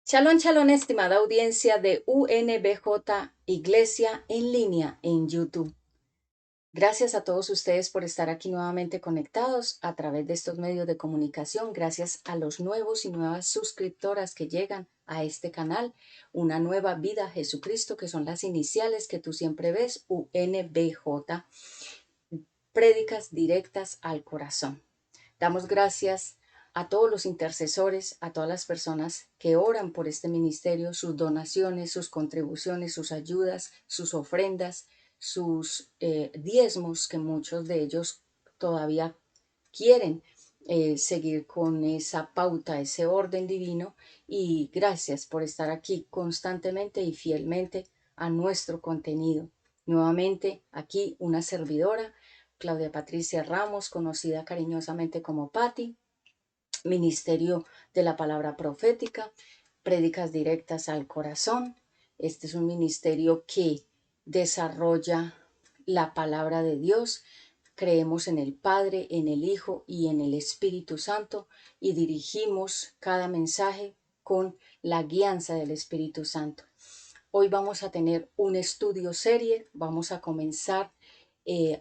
Shalom, shalom, estimada audiencia de UNBJ Iglesia en línea en YouTube. Gracias a todos ustedes por estar aquí nuevamente conectados a través de estos medios de comunicación. Gracias a los nuevos y nuevas suscriptoras que llegan a este canal. Una nueva vida, Jesucristo, que son las iniciales que tú siempre ves, UNBJ, prédicas directas al corazón. Damos gracias a todos los intercesores, a todas las personas que oran por este ministerio, sus donaciones, sus contribuciones, sus ayudas, sus ofrendas, sus diezmos, que muchos de ellos todavía quieren seguir con esa pauta, ese orden divino. Y gracias por estar aquí constantemente y fielmente a nuestro contenido. Nuevamente aquí una servidora, Claudia Patricia Ramos, conocida cariñosamente como Patti, Ministerio de la Palabra Profética, prédicas directas al corazón. Este es un ministerio que desarrolla la palabra de Dios. Creemos en el Padre, en el Hijo y en el Espíritu Santo y dirigimos cada mensaje con la guianza del Espíritu Santo. Hoy vamos a tener un estudio serie, vamos a comenzar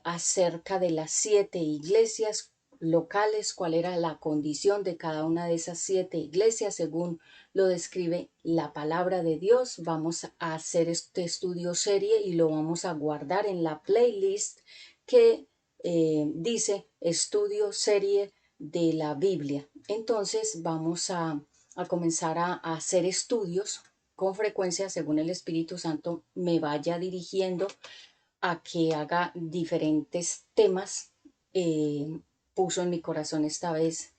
acerca de las 7 iglesias locales, cuál era la condición de cada una de esas 7 iglesias según lo describe la palabra de Dios. Vamos a hacer este estudio serie y lo vamos a guardar en la playlist que dice estudio serie de la Biblia. Entonces vamos a comenzar a hacer estudios con frecuencia según el Espíritu Santo me vaya dirigiendo a que haga diferentes temas. Puso en mi corazón esta vez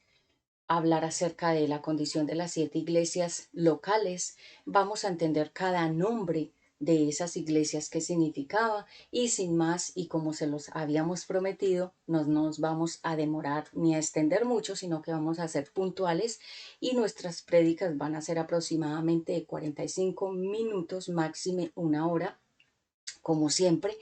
hablar acerca de la condición de las 7 iglesias locales. Vamos a entender cada nombre de esas iglesias que significaba y sin más y como se los habíamos prometido, no nos vamos a demorar ni a extender mucho, sino que vamos a ser puntuales y nuestras prédicas van a ser aproximadamente de 45 minutos, máxime una hora, como siempre,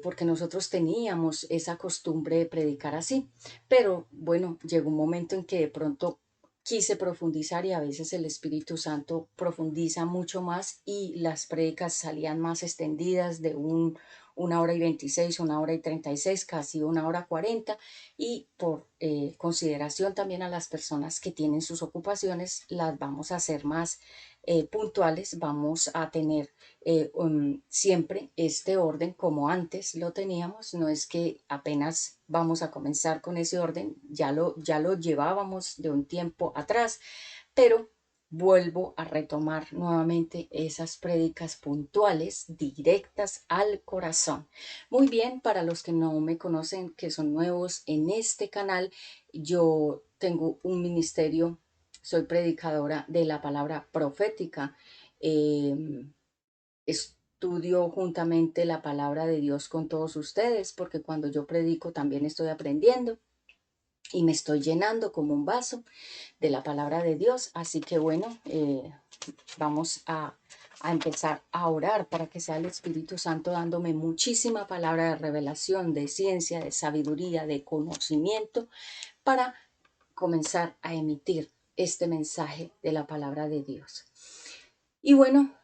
porque nosotros teníamos esa costumbre de predicar así. Pero bueno, llegó un momento en que de pronto quise profundizar y a veces el Espíritu Santo profundiza mucho más y las prédicas salían más extendidas de una hora y 26, una hora y 36, casi una hora 40 y por consideración también a las personas que tienen sus ocupaciones las vamos a hacer más puntuales, vamos a tener siempre este orden como antes lo teníamos. No es que apenas vamos a comenzar con ese orden, ya lo llevábamos de un tiempo atrás, pero vuelvo a retomar nuevamente esas prédicas puntuales, directas al corazón. Muy bien, para los que no me conocen, que son nuevos en este canal, yo tengo un ministerio, soy predicadora de la palabra profética. Eh, Estudio juntamente la palabra de Dios con todos ustedes, porque cuando yo predico también estoy aprendiendo y me estoy llenando como un vaso de la palabra de Dios. Así que bueno, vamos a empezar a orar para que sea el Espíritu Santo dándome muchísima palabra de revelación, de ciencia, de sabiduría, de conocimiento, para comenzar a emitir este mensaje de la palabra de Dios. Y bueno,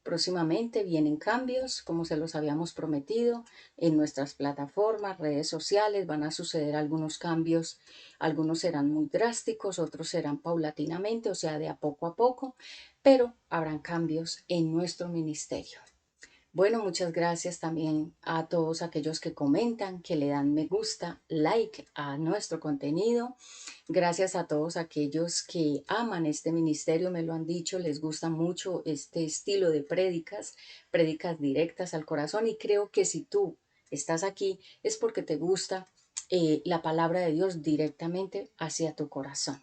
próximamente vienen cambios, como se los habíamos prometido, en nuestras plataformas, redes sociales. Van a suceder algunos cambios, algunos serán muy drásticos, otros serán paulatinamente, o sea, de a poco, pero habrán cambios en nuestro ministerio. Bueno, muchas gracias también a todos aquellos que comentan, que le dan me gusta, like a nuestro contenido. Gracias a todos aquellos que aman este ministerio, me lo han dicho, les gusta mucho este estilo de prédicas, prédicas directas al corazón, y creo que si tú estás aquí es porque te gusta la palabra de Dios directamente hacia tu corazón.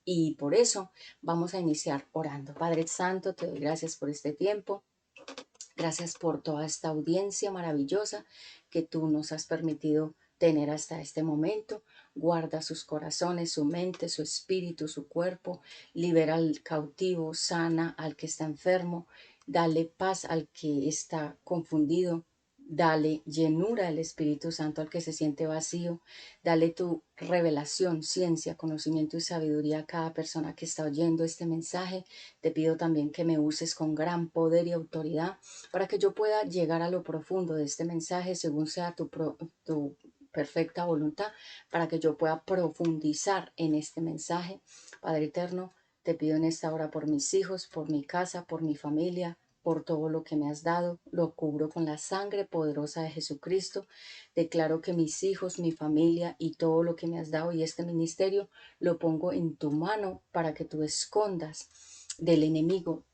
Y por eso vamos a iniciar orando. Padre Santo, te doy gracias por este tiempo. Gracias por toda esta audiencia maravillosa que tú nos has permitido tener hasta este momento. Guarda sus corazones, su mente, su espíritu, su cuerpo. Libera al cautivo, sana al que está enfermo. Dale paz al que está confundido. Dale llenura del Espíritu Santo al que se siente vacío. Dale tu revelación, ciencia, conocimiento y sabiduría a cada persona que está oyendo este mensaje. Te pido también que me uses con gran poder y autoridad para que yo pueda llegar a lo profundo de este mensaje según sea tu perfecta voluntad, para que yo pueda profundizar en este mensaje. Padre eterno, te pido en esta hora por mis hijos, por mi casa, por mi familia, por todo lo que me has dado. Lo cubro con la sangre poderosa de Jesucristo. Declaro que mis hijos, mi familia y todo lo que me has dado y este ministerio lo pongo en tu mano para que tú escondas del enemigo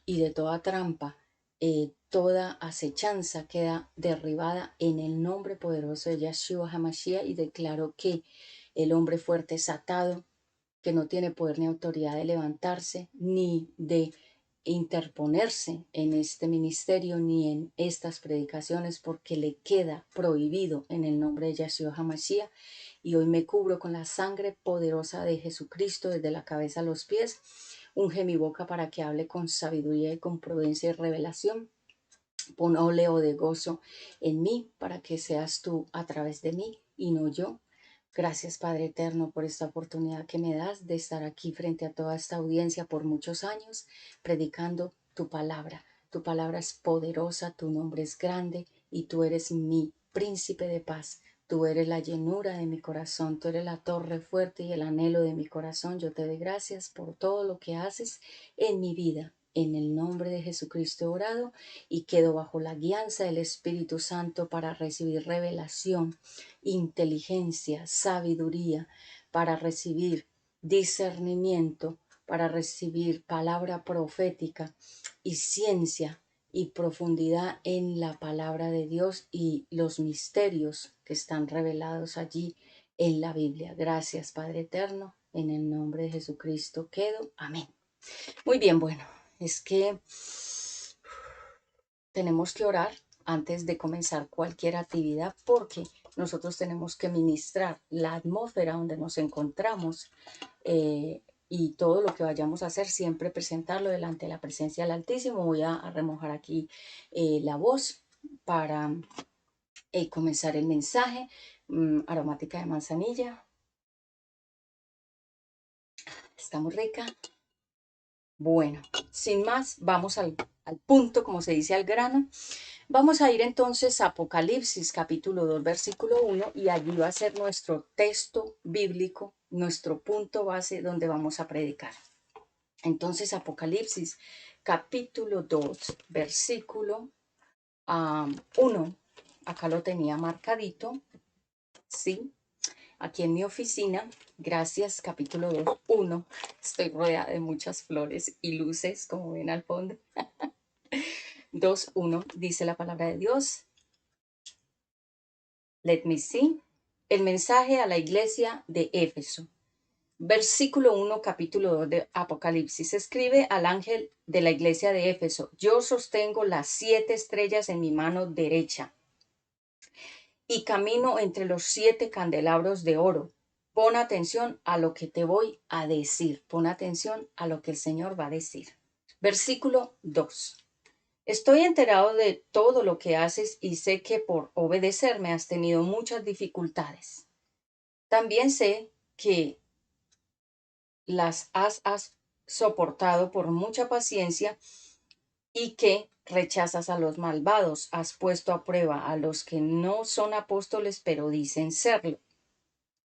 y de toda trampa. Toda acechanza queda derribada en el nombre poderoso de Yeshua HaMashiach, y declaro que el hombre fuerte es atado, que no tiene poder ni autoridad de levantarse ni de interponerse en este ministerio ni en estas predicaciones, porque le queda prohibido en el nombre de Yeshua HaMashiach. Y hoy me cubro con la sangre poderosa de Jesucristo desde la cabeza a los pies. Unge mi boca para que hable con sabiduría y con prudencia y revelación. Pon óleo de gozo en mí para que seas tú a través de mí y no yo. Gracias, Padre eterno, por esta oportunidad que me das de estar aquí frente a toda esta audiencia por muchos años, predicando tu palabra. Tu palabra es poderosa, tu nombre es grande y tú eres mi príncipe de paz. Tú eres la llenura de mi corazón, tú eres la torre fuerte y el anhelo de mi corazón. Yo te doy gracias por todo lo que haces en mi vida. En el nombre de Jesucristo he orado y quedo bajo la guianza del Espíritu Santo para recibir revelación, inteligencia, sabiduría, para recibir discernimiento, para recibir palabra profética y ciencia y profundidad en la palabra de Dios y los misterios que están revelados allí en la Biblia. Gracias, Padre eterno, en el nombre de Jesucristo quedo. Amén. Muy bien, bueno, es que tenemos que orar antes de comenzar cualquier actividad, porque nosotros tenemos que ministrar la atmósfera donde nos encontramos, y todo lo que vayamos a hacer, siempre presentarlo delante de la presencia del Altísimo. Voy a remojar aquí la voz para comenzar el mensaje. Aromática de manzanilla, está muy rica. Bueno, sin más, vamos al punto, como se dice, al grano. Vamos a ir entonces a Apocalipsis capítulo 2 versículo 1, y allí va a ser nuestro texto bíblico, nuestro punto base donde vamos a predicar. Entonces, Apocalipsis capítulo 2 versículo 1, acá lo tenía marcadito, ¿sí? Aquí en mi oficina, gracias, capítulo 2, 1, estoy rodeada de muchas flores y luces, como ven al fondo. 2, 1, dice la palabra de Dios. Let me see. El mensaje a la iglesia de Éfeso. Versículo 1, capítulo 2 de Apocalipsis. Escribe al ángel de la iglesia de Éfeso: yo sostengo las 7 estrellas en mi mano derecha y camino entre los 7 candelabros de oro. Pon atención a lo que te voy a decir. Pon atención a lo que el Señor va a decir. Versículo 2. Estoy enterado de todo lo que haces y sé que por obedecerme has tenido muchas dificultades. También sé que las has soportado por mucha paciencia y que rechazas a los malvados. Has puesto a prueba a los que no son apóstoles pero dicen serlo,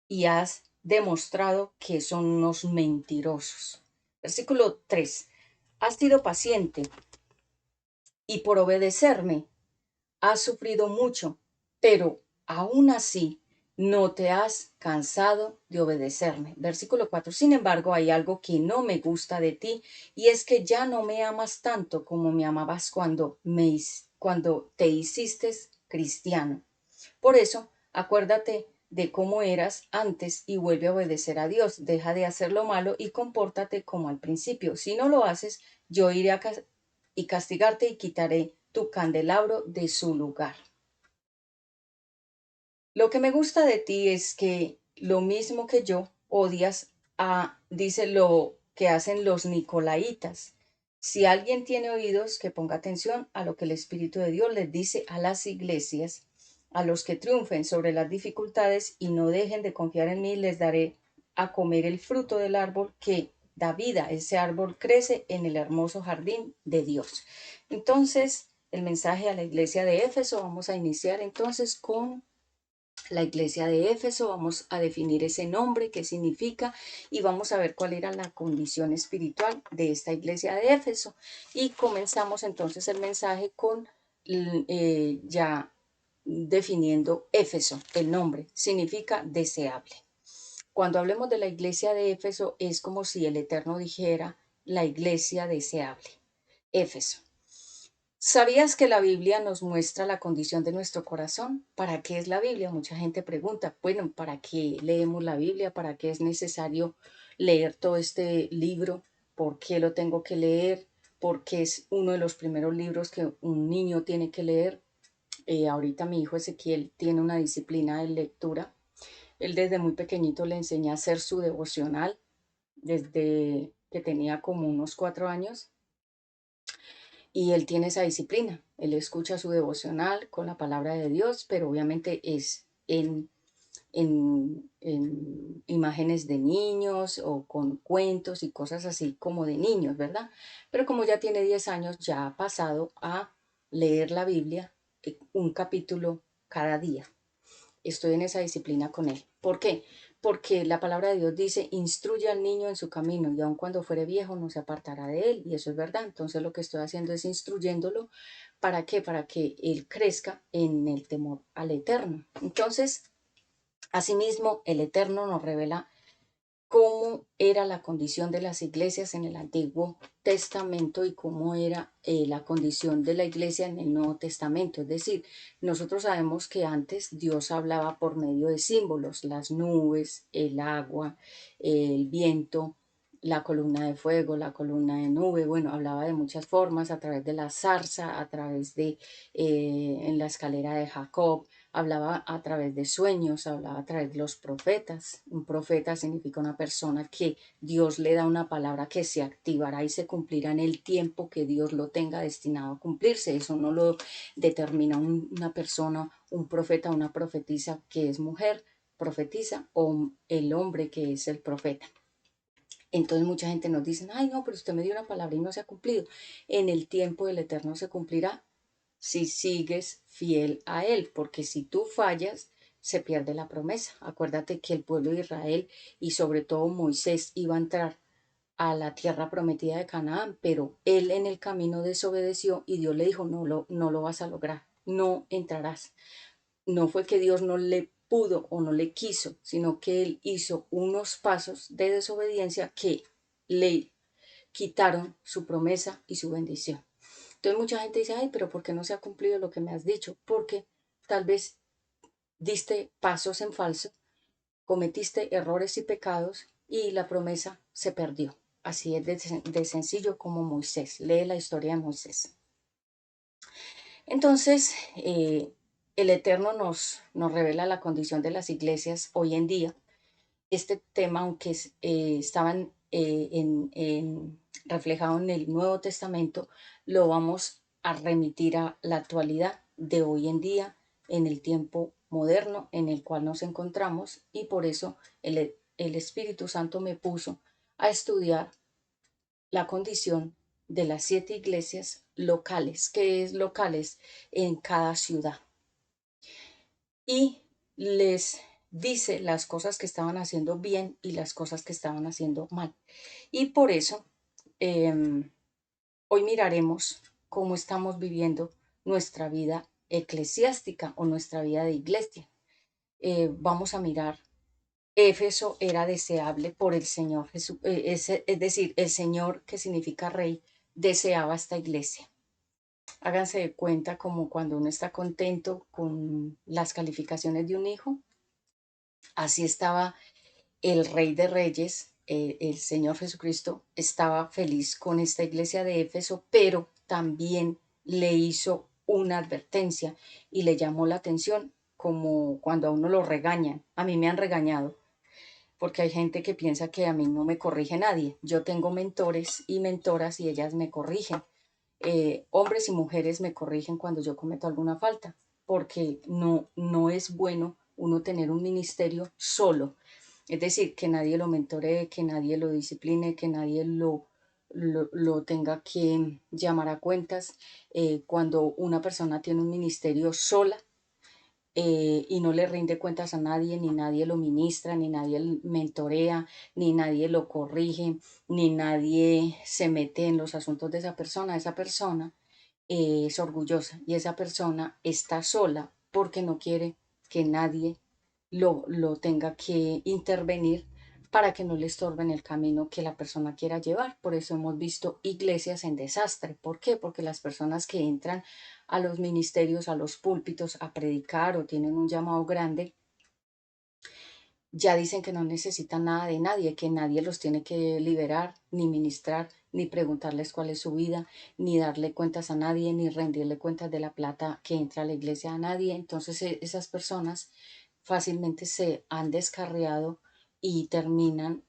y has demostrado que son unos mentirosos. Versículo 3. Has sido paciente y por obedecerme has sufrido mucho, pero aún así no te has cansado de obedecerme. Versículo 4. Sin embargo, hay algo que no me gusta de ti, y es que ya no me amas tanto como me amabas cuando te hiciste cristiano. Por eso, acuérdate de cómo eras antes y vuelve a obedecer a Dios. Deja de hacer lo malo y compórtate como al principio. Si no lo haces, yo iré a y castigarte y quitaré tu candelabro de su lugar. Lo que me gusta de ti es que lo mismo que yo odias dice lo que hacen los nicolaitas. Si alguien tiene oídos, que ponga atención a lo que el Espíritu de Dios les dice a las iglesias. A los que triunfen sobre las dificultades y no dejen de confiar en mí, les daré a comer el fruto del árbol que da vida. Ese árbol crece en el hermoso jardín de Dios. Entonces, el mensaje a la iglesia de Éfeso, vamos a iniciar entonces con la iglesia de Éfeso, vamos a definir ese nombre, qué significa, y vamos a ver cuál era la condición espiritual de esta iglesia de Éfeso. Y comenzamos entonces el mensaje con ya definiendo Éfeso, el nombre, significa deseable. Cuando hablemos de la iglesia de Éfeso, es como si el Eterno dijera la iglesia deseable, Éfeso. ¿Sabías que la Biblia nos muestra la condición de nuestro corazón? ¿Para qué es la Biblia? Mucha gente pregunta, bueno, ¿para qué leemos la Biblia? ¿Para qué es necesario leer todo este libro? ¿Por qué lo tengo que leer? Porque es uno de los primeros libros que un niño tiene que leer. Ahorita mi hijo Ezequiel tiene una disciplina de lectura. Él desde muy pequeñito le enseñé a hacer su devocional, desde que tenía como unos 4 años. Y él tiene esa disciplina. Él escucha su devocional con la palabra de Dios, pero obviamente es en imágenes de niños o con cuentos y cosas así como de niños, ¿verdad? Pero como ya tiene 10 años, ya ha pasado a leer la Biblia un capítulo cada día. Estoy en esa disciplina con él. ¿Por qué? Porque la palabra de Dios dice, instruye al niño en su camino y aun cuando fuere viejo no se apartará de él. Y eso es verdad. Entonces lo que estoy haciendo es instruyéndolo. ¿Para qué? Para que él crezca en el temor al Eterno. Entonces, asimismo, el Eterno nos revela cómo era la condición de las iglesias en el Antiguo Testamento y cómo era la condición de la iglesia en el Nuevo Testamento. Es decir, nosotros sabemos que antes Dios hablaba por medio de símbolos, las nubes, el agua, el viento, la columna de fuego, la columna de nube, bueno, hablaba de muchas formas, a través de la zarza, a través de en la escalera de Jacob, hablaba a través de sueños, hablaba a través de los profetas. Un profeta significa una persona que Dios le da una palabra que se activará y se cumplirá en el tiempo que Dios lo tenga destinado a cumplirse. Eso no lo determina una persona, un profeta, una profetisa que es mujer, profetiza, o el hombre que es el profeta. Entonces mucha gente nos dice, ay no, pero usted me dio una palabra y no se ha cumplido. En el tiempo del Eterno se cumplirá si sigues fiel a Él, porque si tú fallas, se pierde la promesa. Acuérdate que el pueblo de Israel y sobre todo Moisés iba a entrar a la tierra prometida de Canaán, pero él en el camino desobedeció y Dios le dijo, no lo vas a lograr, no entrarás. No fue que Dios no le pudo o no le quiso, sino que él hizo unos pasos de desobediencia que le quitaron su promesa y su bendición. Entonces mucha gente dice, ay, pero ¿por qué no se ha cumplido lo que me has dicho? Porque tal vez diste pasos en falso, cometiste errores y pecados y la promesa se perdió. Así es de sencillo como Moisés. Lee la historia de Moisés. Entonces, el Eterno nos revela la condición de las iglesias hoy en día. Este tema, aunque estaban reflejado en el Nuevo Testamento, lo vamos a remitir a la actualidad de hoy en día, en el tiempo moderno en el cual nos encontramos, y por eso el Espíritu Santo me puso a estudiar la condición de las 7 iglesias locales, que es locales en cada ciudad. Y les dice las cosas que estaban haciendo bien y las cosas que estaban haciendo mal. Y por eso hoy miraremos cómo estamos viviendo nuestra vida eclesiástica o nuestra vida de iglesia. Vamos a mirar, Éfeso era deseable por el Señor Jesús, es decir, el Señor, que significa rey, deseaba esta iglesia. Háganse de cuenta como cuando uno está contento con las calificaciones de un hijo. Así estaba el Rey de Reyes, el Señor Jesucristo, estaba feliz con esta iglesia de Éfeso, pero también le hizo una advertencia y le llamó la atención, como cuando a uno lo regañan. A mí me han regañado. porque hay gente que piensa que a mí no me corrige nadie. Yo tengo mentores y mentoras y ellas me corrigen. Hombres y mujeres me corrigen cuando yo cometo alguna falta, porque no es bueno uno tener un ministerio solo. Es decir, que nadie lo mentoree, que nadie lo discipline, que nadie lo tenga que llamar a cuentas. Cuando una persona tiene un ministerio sola, y no le rinde cuentas a nadie, ni nadie lo ministra, ni nadie mentorea, ni nadie lo corrige, ni nadie se mete en los asuntos de esa persona es orgullosa y esa persona está sola porque no quiere que nadie lo tenga que intervenir para que no le estorben el camino que la persona quiera llevar. Por eso hemos visto iglesias en desastre. ¿Por qué? Porque las personas que entran a los ministerios, a los púlpitos, a predicar o tienen un llamado grande, ya dicen que no necesitan nada de nadie, que nadie los tiene que liberar, ni ministrar, ni preguntarles cuál es su vida, ni darle cuentas a nadie, ni rendirle cuentas de la plata que entra a la iglesia a nadie. Entonces esas personas fácilmente se han descarriado y terminan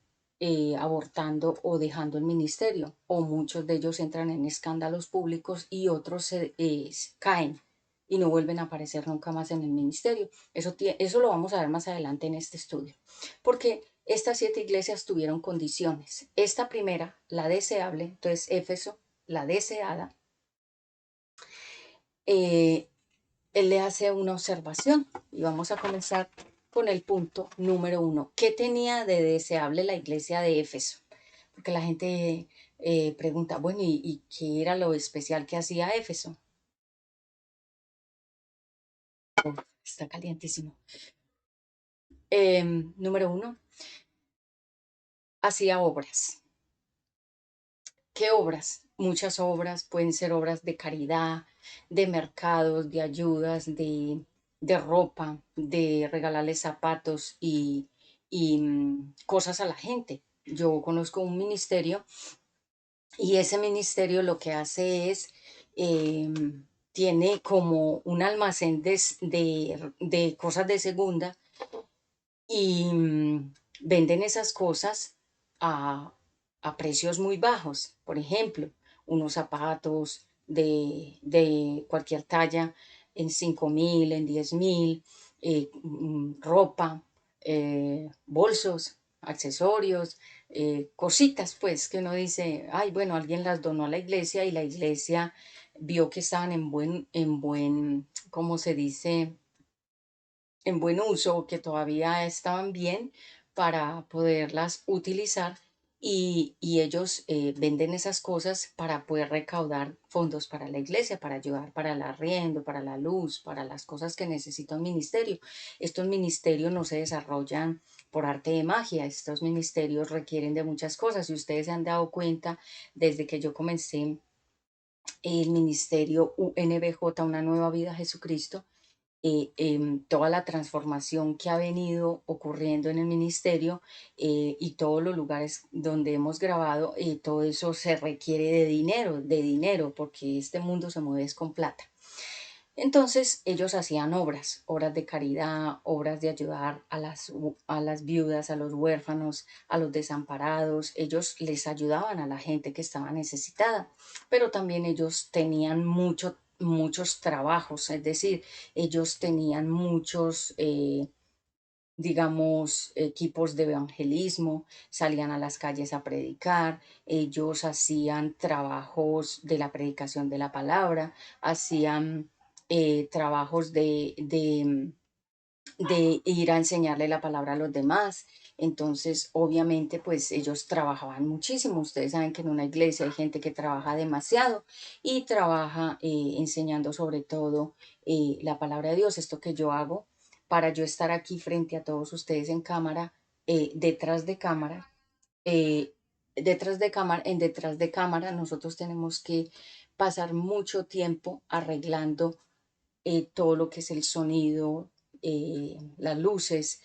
abortando o dejando el ministerio, o muchos de ellos entran en escándalos públicos y otros caen y no vuelven a aparecer nunca más en el ministerio. Eso lo vamos a ver más adelante en este estudio, porque estas 7 iglesias tuvieron condiciones. Esta primera, la deseable, entonces Éfeso, la deseada, eh, él le hace una observación y vamos a comenzar con el punto número 1. ¿Qué tenía de deseable la iglesia de Éfeso? Porque la gente pregunta, bueno, ¿y qué era lo especial que hacía Éfeso? Está calientísimo. Número 1, hacía obras. ¿Qué obras? Muchas obras, pueden ser obras de caridad, de mercados, de ayudas, de ropa, de regalarles zapatos y cosas a la gente. Yo conozco un ministerio y ese ministerio lo que hace es, tiene como un almacén de cosas de segunda y venden esas cosas a, a precios muy bajos. Por ejemplo, unos zapatos de cualquier talla en 5.000, en 10.000, ropa, bolsos, accesorios, cositas pues que uno dice, ay, bueno, alguien las donó a la iglesia y la iglesia vio que estaban ¿cómo se dice? En buen uso, que todavía estaban bien para poderlas utilizar y ellos venden esas cosas para poder recaudar fondos para la iglesia, para ayudar para el arriendo, para la luz, para las cosas que necesita un ministerio. Estos ministerios no se desarrollan por arte de magia, estos ministerios requieren de muchas cosas y ustedes se han dado cuenta desde que yo comencé el ministerio UNBJ, Una Nueva Vida Jesucristo, toda la transformación que ha venido ocurriendo en el ministerio y todos los lugares donde hemos grabado, todo eso se requiere de dinero, porque este mundo se mueve es con plata. Entonces ellos hacían obras, obras de caridad, obras de ayudar a las viudas, a los huérfanos, a los desamparados. Ellos les ayudaban a la gente que estaba necesitada, pero también ellos tenían muchos trabajos, es decir, ellos tenían muchos, digamos, equipos de evangelismo, salían a las calles a predicar, ellos hacían trabajos de la predicación de la palabra, hacían trabajos de ir a enseñarle la palabra a los demás. Entonces, obviamente, pues ellos trabajaban muchísimo. Ustedes saben que en una iglesia hay gente que trabaja demasiado y trabaja enseñando sobre todo la palabra de Dios. Esto que yo hago para yo estar aquí frente a todos ustedes en cámara, detrás de cámara, eh, detrás de cámara, nosotros tenemos que pasar mucho tiempo arreglando todo lo que es el sonido, las luces,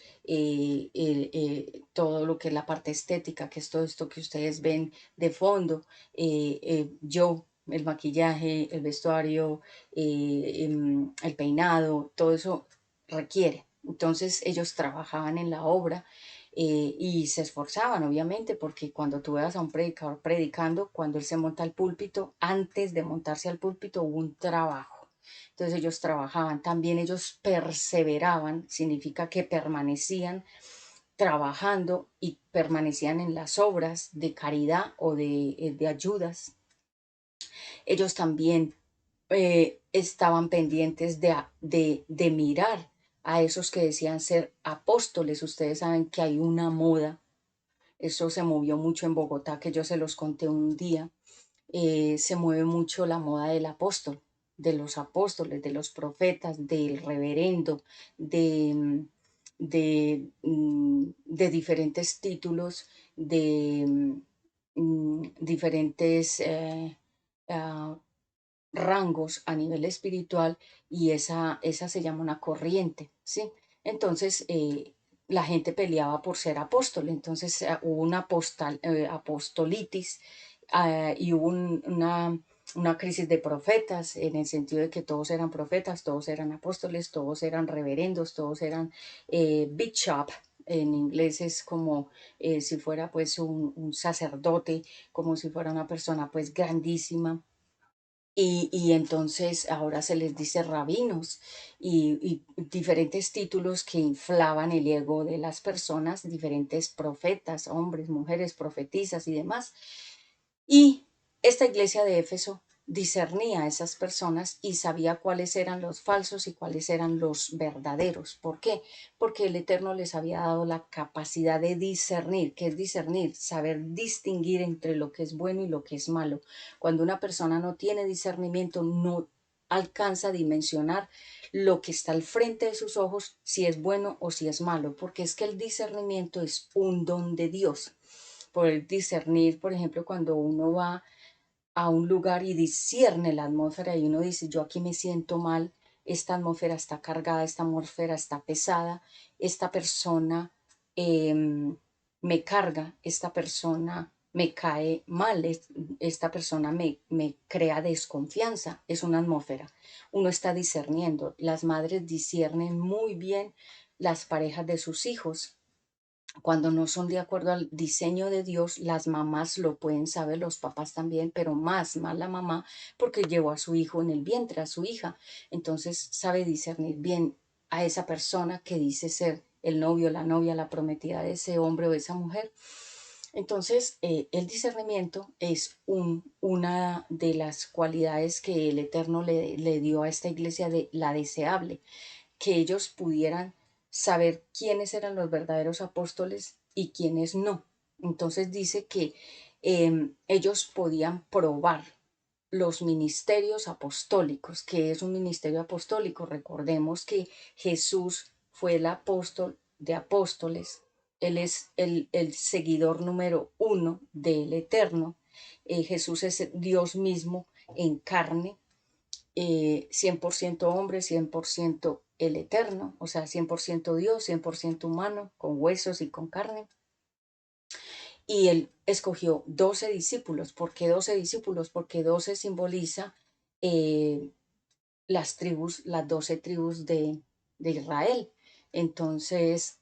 todo lo que es la parte estética, que es todo esto que ustedes ven de fondo, el maquillaje, el vestuario, el peinado, todo eso requiere. Entonces ellos trabajaban en la obra y se esforzaban, obviamente, porque cuando tú veas a un predicador predicando, cuando él se monta al púlpito, antes de montarse al púlpito hubo un trabajo. Entonces ellos trabajaban, también ellos perseveraban, significa que permanecían trabajando y permanecían en las obras de caridad o de ayudas. Ellos también estaban pendientes de mirar a esos que decían ser apóstoles. Ustedes saben que hay una moda, eso se movió mucho en Bogotá, que yo se los conté un día. Se mueve mucho la moda del apóstol, de los apóstoles, de los profetas, del reverendo, de, de diferentes títulos, de diferentes ah, rangos a nivel espiritual, y esa se llama una corriente, ¿sí? Entonces, la gente peleaba por ser apóstol, entonces hubo una apostolitis, y hubo una crisis de profetas, en el sentido de que todos eran profetas, todos eran apóstoles, todos eran reverendos, todos eran bishop. En inglés es como si fuera pues un sacerdote, como si fuera una persona pues grandísima, y entonces ahora se les dice rabinos y diferentes títulos que inflaban el ego de las personas, diferentes profetas, hombres, mujeres, profetisas y demás. Y esta iglesia de Éfeso discernía a esas personas y sabía cuáles eran los falsos y cuáles eran los verdaderos. ¿Por qué? Porque el Eterno les había dado la capacidad de discernir. ¿Qué es discernir? Saber distinguir entre lo que es bueno y lo que es malo. Cuando una persona no tiene discernimiento, no alcanza a dimensionar lo que está al frente de sus ojos, si es bueno o si es malo, porque es que el discernimiento es un don de Dios. Poder discernir, por ejemplo, cuando uno va a un lugar y discierne la atmósfera y uno dice, yo aquí me siento mal, esta atmósfera está cargada, esta atmósfera está pesada, esta persona me carga, esta persona me cae mal, esta persona me crea desconfianza, es una atmósfera. Uno está discerniendo, las madres disciernen muy bien las parejas de sus hijos. Cuando no son de acuerdo al diseño de Dios, las mamás lo pueden saber, los papás también, pero más la mamá, porque llevó a su hijo en el vientre, a su hija. Entonces sabe discernir bien a esa persona que dice ser el novio, la novia, la prometida de ese hombre o de esa mujer. Entonces, el discernimiento es una de las cualidades que el Eterno le dio a esta iglesia, de la deseable, que ellos pudieran saber quiénes eran los verdaderos apóstoles y quiénes no. Entonces dice que ellos podían probar los ministerios apostólicos. ¿Qué es un ministerio apostólico? Recordemos que Jesús fue el apóstol de apóstoles. Él es el seguidor número uno del Eterno. Jesús es Dios mismo en carne, 100% hombre, 100% el Eterno, o sea, 100% Dios, 100% humano, con huesos y con carne. Y él escogió 12 discípulos. ¿Por qué 12 discípulos? Porque 12 simboliza eh, las tribus, las 12 tribus de Israel. Entonces,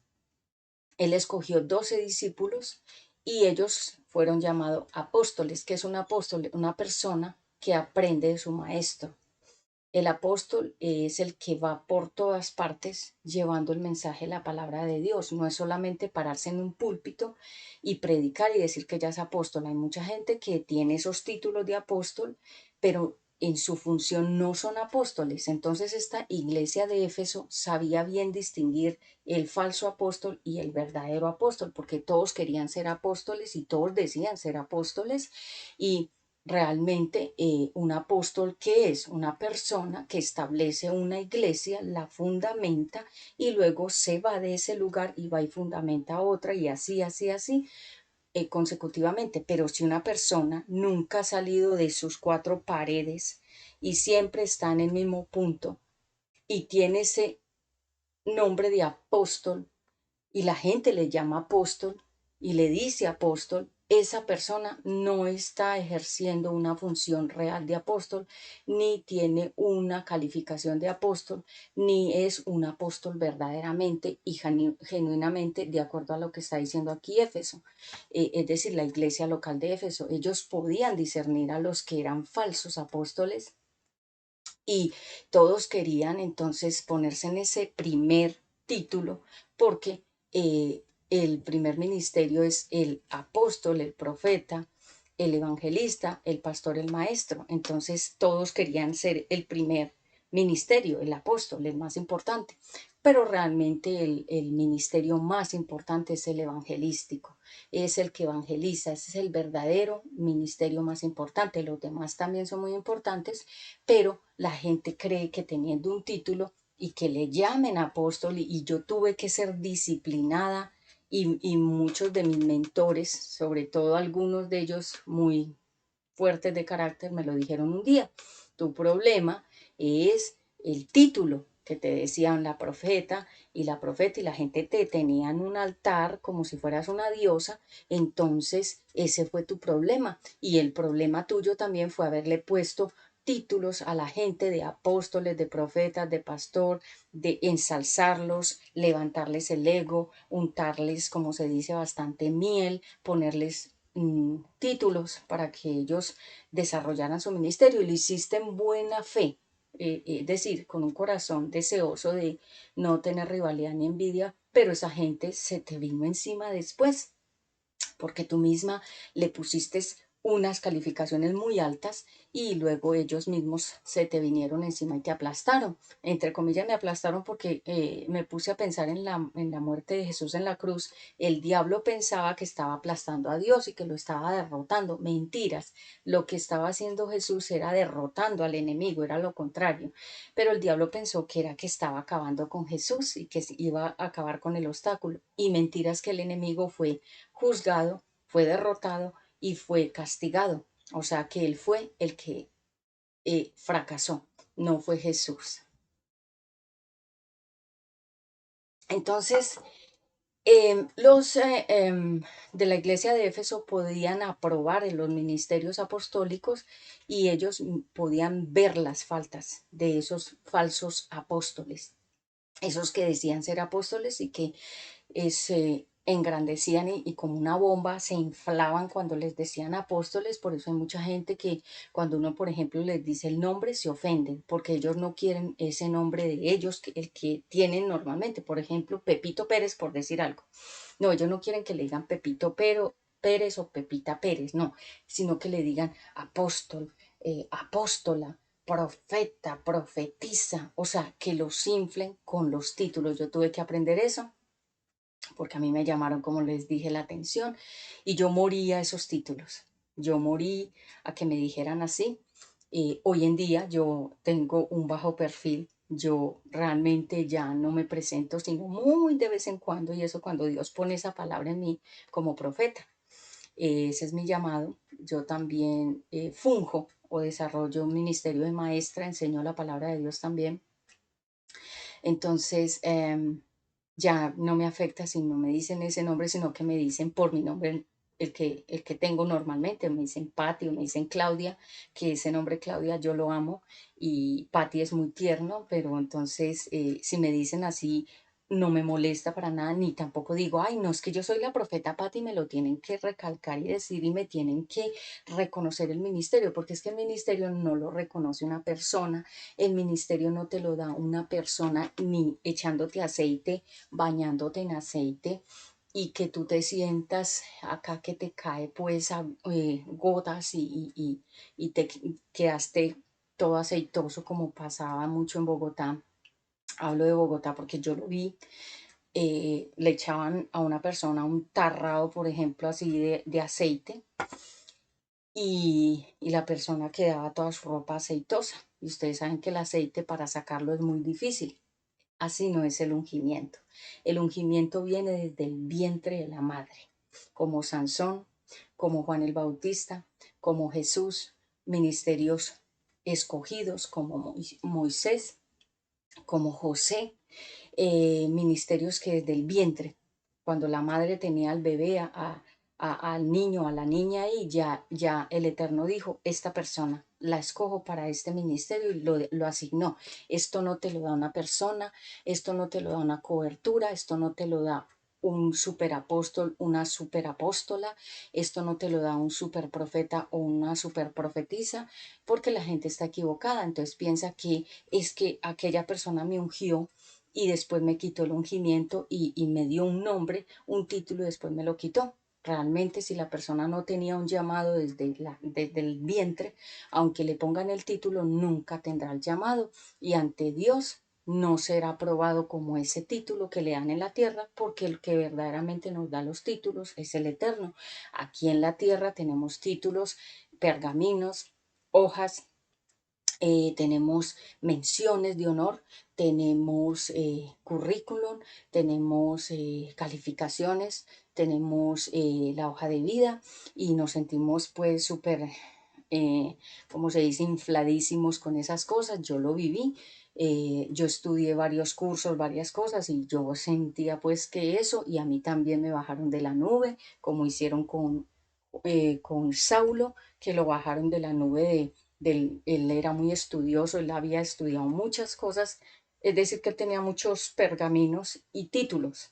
él escogió 12 discípulos y ellos fueron llamados apóstoles. ¿Qué es un apóstol? Una persona que aprende de su maestro. El apóstol es el que va por todas partes llevando el mensaje, la palabra de Dios. No es solamente pararse en un púlpito y predicar y decir que ya es apóstol. Hay mucha gente que tiene esos títulos de apóstol, pero en su función no son apóstoles. Entonces esta iglesia de Éfeso sabía bien distinguir el falso apóstol y el verdadero apóstol, porque todos querían ser apóstoles y todos decían ser apóstoles. Y realmente, un apóstol, ¿qué es? Una persona que establece una iglesia, la fundamenta y luego se va de ese lugar y va y fundamenta otra, y así, así, así, consecutivamente. Pero si una persona nunca ha salido de sus cuatro paredes y siempre está en el mismo punto y tiene ese nombre de apóstol y la gente le llama apóstol y le dice apóstol, esa persona no está ejerciendo una función real de apóstol, ni tiene una calificación de apóstol, ni es un apóstol verdaderamente y genuinamente de acuerdo a lo que está diciendo aquí Éfeso, es decir, la iglesia local de Éfeso. Ellos podían discernir a los que eran falsos apóstoles y todos querían entonces ponerse en ese primer título porque el primer ministerio es el apóstol, el profeta, el evangelista, el pastor, el maestro. Entonces todos querían ser el primer ministerio, el apóstol, el más importante. Pero realmente el ministerio más importante es el evangelístico, es el que evangeliza, ese es el verdadero ministerio más importante. Los demás también son muy importantes, pero la gente cree que teniendo un título y que le llamen apóstol, y yo tuve que ser disciplinada y muchos de mis mentores, sobre todo algunos de ellos muy fuertes de carácter, me lo dijeron un día: tu problema es el título que te decían la profeta y la profeta, y la gente te tenía en un altar como si fueras una diosa. Entonces ese fue tu problema, y el problema tuyo también fue haberle puesto títulos a la gente de apóstoles, de profetas, de pastor, de ensalzarlos, levantarles el ego, untarles, como se dice, bastante miel, ponerles títulos para que ellos desarrollaran su ministerio, y lo hiciste en buena fe, es decir, con un corazón deseoso de no tener rivalidad ni envidia, pero esa gente se te vino encima después porque tú misma le pusiste unas calificaciones muy altas y luego ellos mismos se te vinieron encima y te aplastaron. Entre comillas, me aplastaron porque me puse a pensar en la muerte de Jesús en la cruz. El diablo pensaba que estaba aplastando a Dios y que lo estaba derrotando. Mentiras. Lo que estaba haciendo Jesús era derrotando al enemigo, era lo contrario. Pero el diablo pensó que era que estaba acabando con Jesús y que iba a acabar con el obstáculo. Y mentiras, que el enemigo fue juzgado, fue derrotado y fue castigado. O sea que él fue el que fracasó, no fue Jesús. Entonces, los de la iglesia de Éfeso podían aprobar en los ministerios apostólicos, y ellos podían ver las faltas de esos falsos apóstoles, esos que decían ser apóstoles y que se engrandecían y como una bomba se inflaban cuando les decían apóstoles. Por eso hay mucha gente que cuando uno, por ejemplo, les dice el nombre, se ofenden porque ellos no quieren ese nombre de ellos, el que tienen normalmente. Por ejemplo, Pepito Pérez, por decir algo. No, ellos no quieren que le digan Pepito Pérez o Pepita Pérez, no, sino que le digan apóstol, apóstola, profeta, profetiza, o sea, que los inflen con los títulos. Yo tuve que aprender eso porque a mí me llamaron, como les dije, la atención, y yo morí a esos títulos. Yo morí a que me dijeran así. Hoy en día yo tengo un bajo perfil. Yo realmente ya no me presento sino muy de vez en cuando, y eso cuando Dios pone esa palabra en mí como profeta. Ese es mi llamado. Yo también funjo o desarrollo un ministerio de maestra, enseño la palabra de Dios también. Entonces, ya no me afecta si no me dicen ese nombre, sino que me dicen por mi nombre, el que tengo normalmente. Me dicen Patti o me dicen Claudia, que ese nombre Claudia yo lo amo, y Patti es muy tierno, pero entonces si me dicen así, no me molesta para nada, ni tampoco digo, ay, no, es que yo soy la profeta Patti, me lo tienen que recalcar y decir, y me tienen que reconocer el ministerio, porque es que el ministerio no lo reconoce una persona. El ministerio no te lo da una persona ni echándote aceite, bañándote en aceite, y que tú te sientas acá que te cae pues gotas y te quedaste todo aceitoso, como pasaba mucho en Bogotá. Hablo de Bogotá porque yo lo vi. Le echaban a una persona un tarrado, por ejemplo, así de aceite, y la persona quedaba toda su ropa aceitosa. Y ustedes saben que el aceite para sacarlo es muy difícil. Así no es el ungimiento. El ungimiento viene desde el vientre de la madre, como Sansón, como Juan el Bautista, como Jesús, ministerios escogidos como Moisés, como José, ministerios que desde el vientre, cuando la madre tenía al bebé al niño, a la niña, y ya el Eterno dijo, esta persona la escojo para este ministerio y lo asignó. Esto no te lo da una persona, esto no te lo da una cobertura, esto no te lo da un superapóstol, una superapóstola, esto no te lo da un superprofeta o una superprofetisa, porque la gente está equivocada. Entonces piensa que es que aquella persona me ungió y después me quitó el ungimiento y me dio un nombre, un título y después me lo quitó. Realmente, si la persona no tenía un llamado desde el vientre, aunque le pongan el título, nunca tendrá el llamado y ante Dios no será aprobado como ese título que le dan en la tierra, porque el que verdaderamente nos da los títulos es el Eterno. Aquí en la tierra tenemos títulos, pergaminos, hojas, tenemos menciones de honor, tenemos currículum, tenemos calificaciones, tenemos la hoja de vida y nos sentimos pues súper, como se dice, infladísimos con esas cosas. Yo lo viví. Yo estudié varios cursos, varias cosas y yo sentía pues que eso, y a mí también me bajaron de la nube, como hicieron con Saulo, que lo bajaron de la nube él era muy estudioso, él había estudiado muchas cosas, es decir, que él tenía muchos pergaminos y títulos.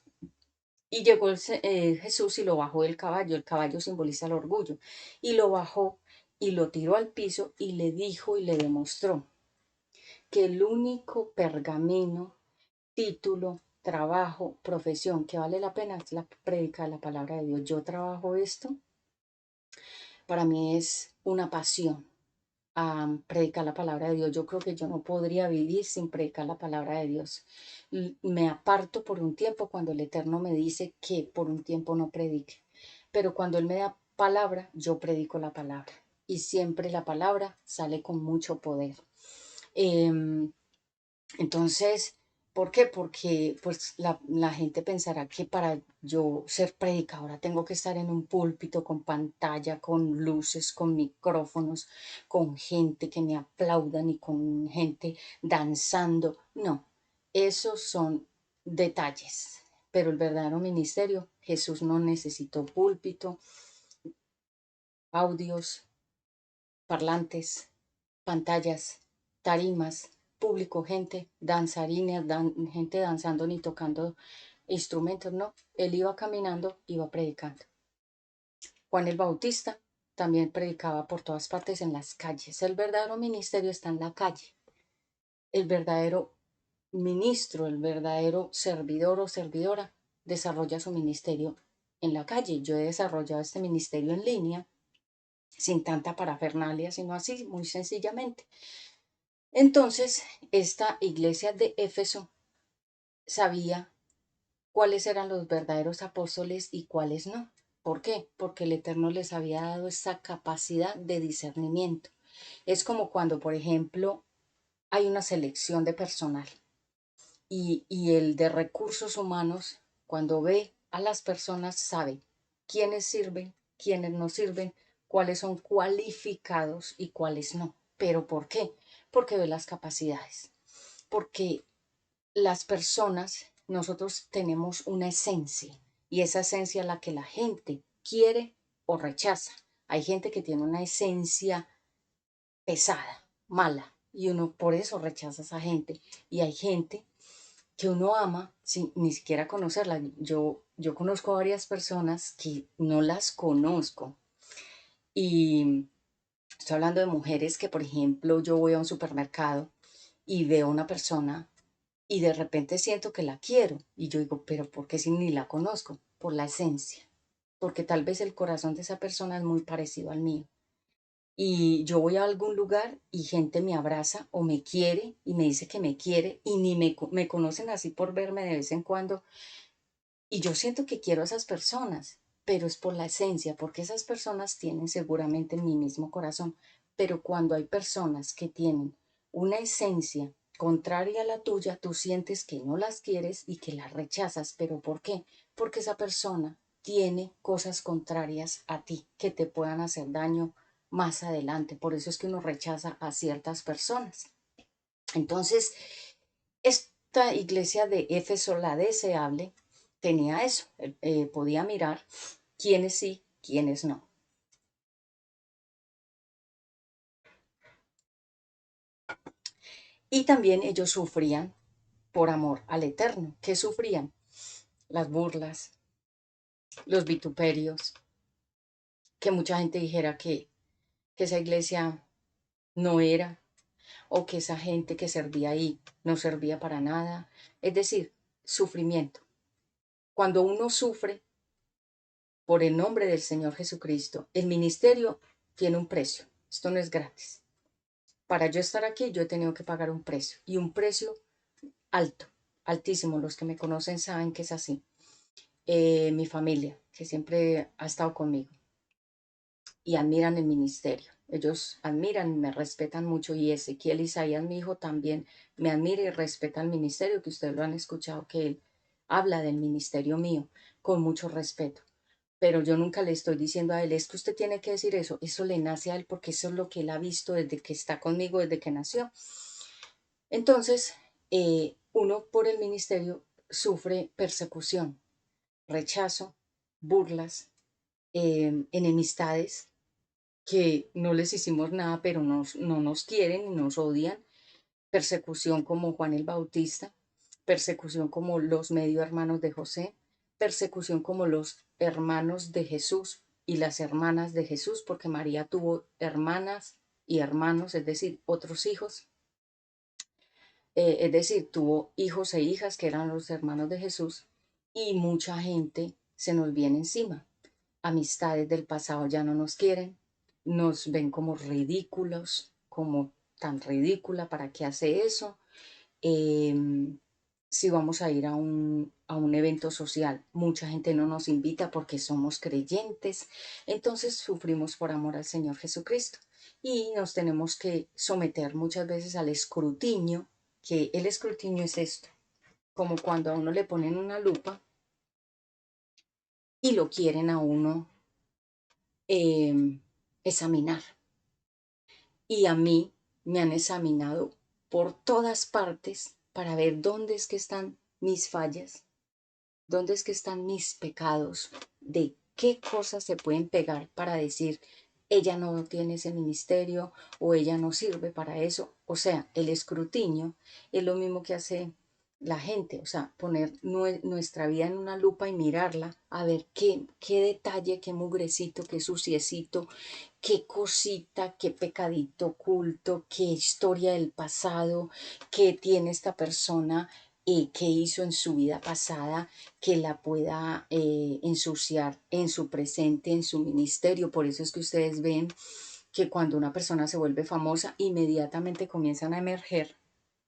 Y llegó Jesús y lo bajó del caballo, el caballo simboliza el orgullo, y lo bajó y lo tiró al piso y le dijo y le demostró que el único pergamino, título, trabajo, profesión que vale la pena es la predica de la palabra de Dios. Yo trabajo esto, para mí es una pasión, a predicar la palabra de Dios. Yo creo que yo no podría vivir sin predicar la palabra de Dios. Me aparto por un tiempo cuando el Eterno me dice que por un tiempo no predique, pero cuando Él me da palabra, yo predico la palabra y siempre la palabra sale con mucho poder. Em, entonces, ¿por qué? Porque pues la gente pensará que para yo ser predicadora tengo que estar en un púlpito con pantalla, con luces, con micrófonos, con gente que me aplaudan y con gente danzando. No, esos son detalles. Pero el verdadero ministerio, Jesús no necesitó púlpito, audios, parlantes, pantallas, tarimas, público, gente, danzarines, gente danzando ni tocando instrumentos, no. Él iba caminando, iba predicando. Juan el Bautista también predicaba por todas partes en las calles. El verdadero ministerio está en la calle. El verdadero ministro, el verdadero servidor o servidora desarrolla su ministerio en la calle. Yo he desarrollado este ministerio en línea sin tanta parafernalia, sino así, muy sencillamente. Entonces, esta iglesia de Éfeso sabía cuáles eran los verdaderos apóstoles y cuáles no. ¿Por qué? Porque el Eterno les había dado esa capacidad de discernimiento. Es como cuando, por ejemplo, hay una selección de personal y el de recursos humanos, cuando ve a las personas, sabe quiénes sirven, quiénes no sirven, cuáles son cualificados y cuáles no. ¿Pero por qué? Porque ve las capacidades. Porque las personas, nosotros tenemos una esencia y esa esencia es la que la gente quiere o rechaza. Hay gente que tiene una esencia pesada, mala, y uno por eso rechaza a esa gente. Y hay gente que uno ama sin ni siquiera conocerla. Yo conozco a varias personas que no las conozco y estoy hablando de mujeres que, por ejemplo, yo voy a un supermercado y veo a una persona y de repente siento que la quiero y yo digo, pero ¿por qué si ni la conozco? Por la esencia, porque tal vez el corazón de esa persona es muy parecido al mío. Y yo voy a algún lugar y gente me abraza o me quiere y me dice que me quiere y ni me conocen así por verme de vez en cuando. Y yo siento que quiero a esas personas, pero es por la esencia, porque esas personas tienen seguramente mi mismo corazón. Pero cuando hay personas que tienen una esencia contraria a la tuya, tú sientes que no las quieres y que las rechazas. ¿Pero por qué? Porque esa persona tiene cosas contrarias a ti que te puedan hacer daño más adelante. Por eso es que uno rechaza a ciertas personas. Entonces, esta iglesia de Éfeso, la deseable, tenía eso. Podía mirar quiénes sí, quiénes no. Y también ellos sufrían por amor al Eterno. ¿Qué sufrían? Las burlas, los vituperios, que mucha gente dijera que esa iglesia no era, o que esa gente que servía ahí no servía para nada. Es decir, sufrimiento. Cuando uno sufre por el nombre del Señor Jesucristo, el ministerio tiene un precio. Esto no es gratis. Para yo estar aquí, yo he tenido que pagar un precio, y un precio alto, altísimo. Los que me conocen saben que es así. Mi familia, que siempre ha estado conmigo y admiran el ministerio. Ellos admiran y me respetan mucho, y Ezequiel Isaías, mi hijo, también me admira y respeta el ministerio, que ustedes lo han escuchado, que él habla del ministerio mío con mucho respeto. Pero yo nunca le estoy diciendo a él, es que usted tiene que decir eso le nace a él, porque eso es lo que él ha visto desde que está conmigo, desde que nació. Entonces, uno por el ministerio sufre persecución, rechazo, burlas, enemistades, que no les hicimos nada, pero no nos quieren y nos odian. Persecución como Juan el Bautista, persecución como los medio hermanos de José, persecución como los hermanos de Jesús y las hermanas de Jesús, porque María tuvo hermanas y hermanos, es decir, otros hijos. Es decir, tuvo hijos e hijas que eran los hermanos de Jesús, y mucha gente se nos viene encima. Amistades del pasado ya no nos quieren, nos ven como ridículos, como tan ridícula, ¿para qué hace eso? Si vamos a ir a un evento social, mucha gente no nos invita porque somos creyentes. Entonces sufrimos por amor al Señor Jesucristo, y nos tenemos que someter muchas veces al escrutinio, que el escrutinio es esto, como cuando a uno le ponen una lupa y lo quieren a uno examinar. Y a mí me han examinado por todas partes para ver dónde es que están mis fallas, dónde es que están mis pecados, de qué cosas se pueden pegar para decir, ella no tiene ese ministerio o ella no sirve para eso. O sea, el escrutinio es lo mismo que hace la gente, o sea, poner nuestra vida en una lupa y mirarla a ver qué detalle, qué mugrecito, qué suciecito, qué cosita, qué pecadito oculto, qué historia del pasado, qué tiene esta persona, qué hizo en su vida pasada, que la pueda ensuciar en su presente, en su ministerio. Por eso es que ustedes ven que cuando una persona se vuelve famosa, inmediatamente comienzan a emerger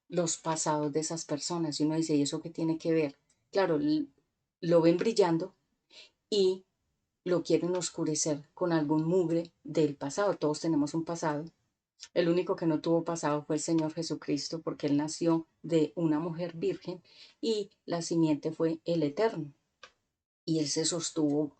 los pasados de esas personas. Y uno dice, ¿y eso qué tiene que ver? Claro, lo ven brillando y lo quieren oscurecer con algún mugre del pasado. Todos tenemos un pasado. El único que no tuvo pasado fue el Señor Jesucristo, porque él nació de una mujer virgen y la simiente fue el Eterno. Y él se sostuvo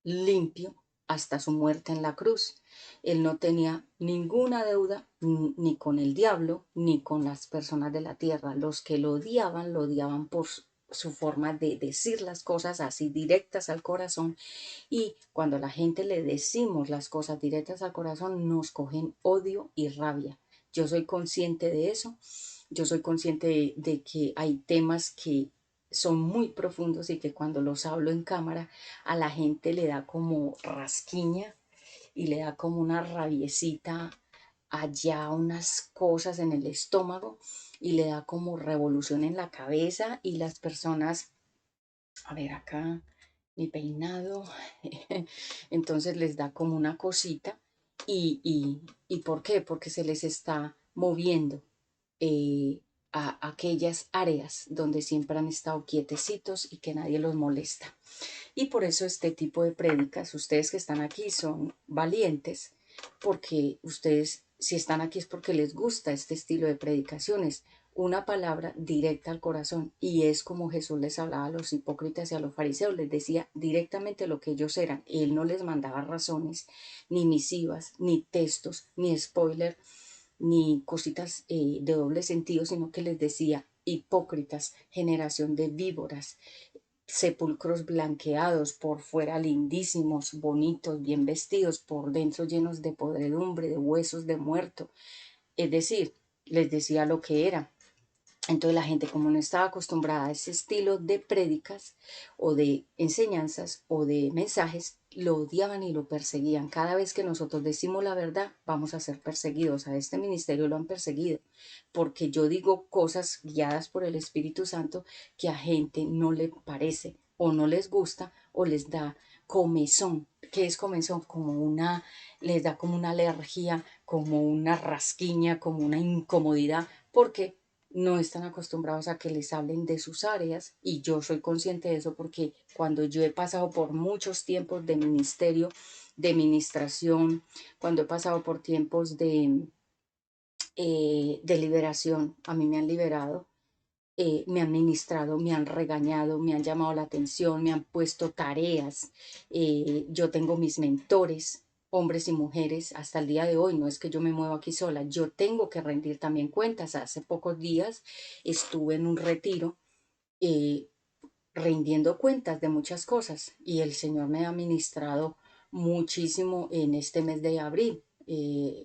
limpio hasta su muerte en la cruz. Él no tenía ninguna deuda ni con el diablo ni con las personas de la tierra. Los que lo odiaban por su forma de decir las cosas así directas al corazón, y cuando a la gente le decimos las cosas directas al corazón, nos cogen odio y rabia. Yo soy consciente de eso. Yo soy consciente de que hay temas que son muy profundos y que cuando los hablo en cámara a la gente le da como rasquiña y le da como una rabiecita allá, unas cosas en el estómago, y le da como revolución en la cabeza, y las personas, a ver acá, mi peinado, entonces les da como una cosita. ¿Y por qué? Porque se les está moviendo eh, a aquellas áreas donde siempre han estado quietecitos y que nadie los molesta. Y por eso este tipo de prédicas, ustedes que están aquí son valientes, porque ustedes, si están aquí es porque les gusta este estilo de predicaciones, una palabra directa al corazón. Y es como Jesús les hablaba a los hipócritas y a los fariseos, les decía directamente lo que ellos eran. Él no les mandaba razones, ni misivas, ni textos, ni spoiler, ni cositas de doble sentido, sino que les decía: hipócritas, generación de víboras, sepulcros blanqueados, por fuera lindísimos, bonitos, bien vestidos, por dentro llenos de podredumbre, de huesos de muerto. Es decir, les decía lo que era. Entonces la gente, como no estaba acostumbrada a ese estilo de prédicas o de enseñanzas o de mensajes, lo odiaban y lo perseguían. Cada vez que nosotros decimos la verdad, vamos a ser perseguidos. A este ministerio lo han perseguido porque yo digo cosas guiadas por el Espíritu Santo que a gente no le parece o no les gusta o les da comezón. ¿Qué es comezón? Les da como una alergia, como una rasquiña, como una incomodidad, porque no están acostumbrados a que les hablen de sus áreas, y yo soy consciente de eso porque cuando yo he pasado por muchos tiempos de ministerio, de ministración, cuando he pasado por tiempos de liberación, a mí me han liberado, me han ministrado, me han regañado, me han llamado la atención, me han puesto tareas. Yo tengo mis mentores, hombres y mujeres, hasta el día de hoy. No es que yo me mueva aquí sola, yo tengo que rendir también cuentas. Hace pocos días estuve en un retiro eh, rindiendo cuentas de muchas cosas, y el Señor me ha ministrado muchísimo en este mes de abril,